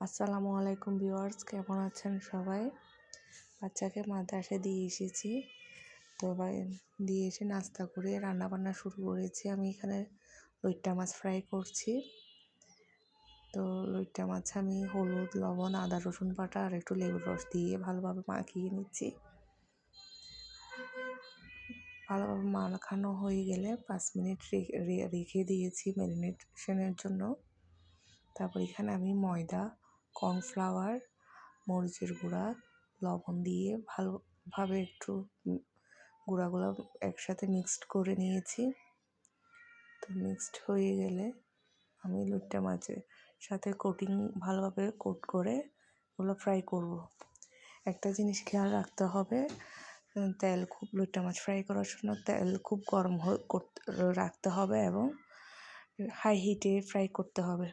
আসসালামু আলাইকুম ভিউয়ার্স, কেমন আছেন সবাই? বাচ্চাকে মাদ্রাসায় দিয়ে এসেছি। তো দিয়ে এসে নাস্তা করে রান্না বান্না শুরু করেছি। আমি এখানে লইট্টা মাছ ফ্রাই করছি। তো লইট্টা মাছ আমি হলুদ, লবণ, আদা রসুন বাটা আর একটু লেবুর রস দিয়ে ভালোভাবে মাখিয়ে নিচ্ছি। ভালোভাবে মাখানো হয়ে গেলে 5 মিনিট রেখে দিয়েছি ম্যারিনেশনের জন্য। তারপর এখানে আমি ময়দা, কর্নফ্লাওয়ার, মরিচের গুঁড়া, লবণ দিয়ে ভালোভাবে একটু গুঁড়াগুলো একসাথে মিক্সড করে নিয়েছি। তো মিক্সড হয়ে গেলে আমি লইট্টা মাছের সাথে ভালোভাবে কোট করে ওগুলো ফ্রাই করব। একটা জিনিস খেয়াল রাখতে হবে, লইট্টা মাছ ফ্রাই করার জন্য তেল খুব গরম রাখতে হবে এবং হাই হিটে ফ্রাই করতে হবে।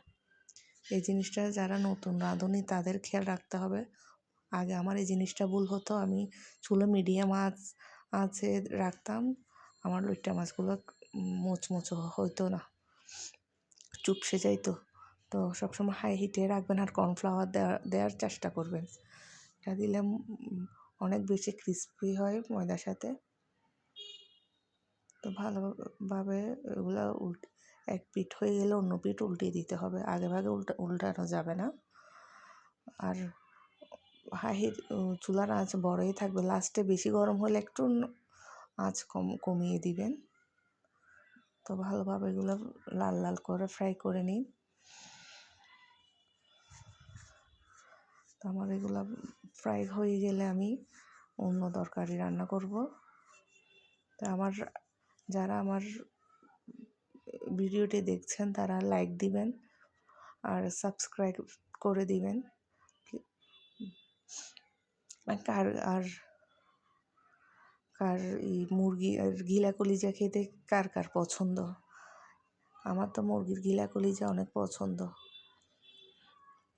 এই জিনিসটা যারা নতুন রাঁধুনি তাদের খেয়াল রাখতে হবে। আগে আমার এই জিনিসটা ভুল হতো, আমি চুলো মিডিয়াম আঁচে রাখতাম, আমার লইট্টা মাছগুলো মোচমোচো হতো না, চুপসে যাইতো। তো সবসময় হাই হিটে রাখবেন আর কর্নফ্লাওয়ার দেওয়ার চেষ্টা করবেন। এটা দিলে অনেক বেশি ক্রিস্পি হয় ময়দার সাথে। তো ভালোভাবে এগুলো এক পিঠ হয়ে গেলে অন্য পিঠ উল্টে দিতে হবে, আগেভাগে উল্টানো যাবে না। আর চুলার আঁচ বড়ই থাকবে, লাস্টে বেশি গরম হলে একটু আঁচ কমিয়ে দিবেন। তো ভালোভাবে এগুলো লাল লাল করে ফ্রাই করে নিন। তো আমার এগুলো ফ্রাই হয়ে গেলে আমি অন্য তরকারি রান্না করব। তো যারা আমার ভিডিওটি দেখছেন তারা লাইক দিবেন আর সাবস্ক্রাইব করে দিবেন। আর এই মুরগি আর গিলা কলিজা খেতে কার কার পছন্দ? আমার তো মুরগির গিলা কলিজা অনেক পছন্দ।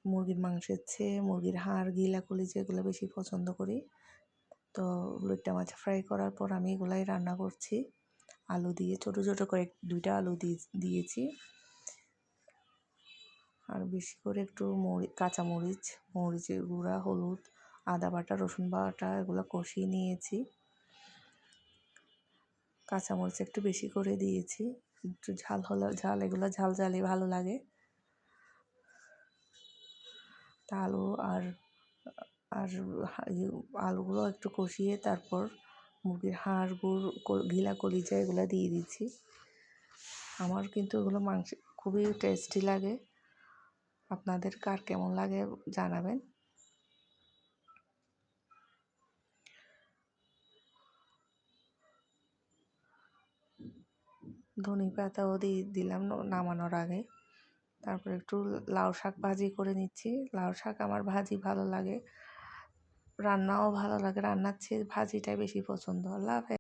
মুরগির মাংসের চেয়ে মুরগির হাড়, গিলা কলিজা এগুলো বেশি পছন্দ করি। তো লইট্টা মাছ ফ্রাই করার পর আমি এগুলাই রান্না করছি। আলু দিয়ে ছোটো ছোটো করে 2টা আলু দিয়েছি। আর বেশি করে একটু মরিচের গুঁড়া, হলুদ, আদা বাটা, রসুন বাটা এগুলো কষিয়ে নিয়েছি। কাঁচামরিচ একটু বেশি করে দিয়েছি, একটু এগুলো ঝাল ভালো লাগে। তা আলুগুলো একটু কষিয়ে তারপর মুরগির হাড়, গিলা কলিজা এগুলো দিয়ে দিচ্ছি। আমার কিন্তু এগুলো মাংস খুবই টেস্টি লাগে। আপনাদের কার কেমন লাগে জানাবেন। ধনে পাতাও দিয়ে দিলাম নামানোর আগে। তারপর একটু লাউ শাক ভাজি করে নিচ্ছি। লাউ শাক আমার ভাজি ভালো লাগে, রান্নাও ভালো লাগে, রান্নার চেয়ে ভাজিটাই বেশি পছন্দ। আল্লাহ হাফেজ।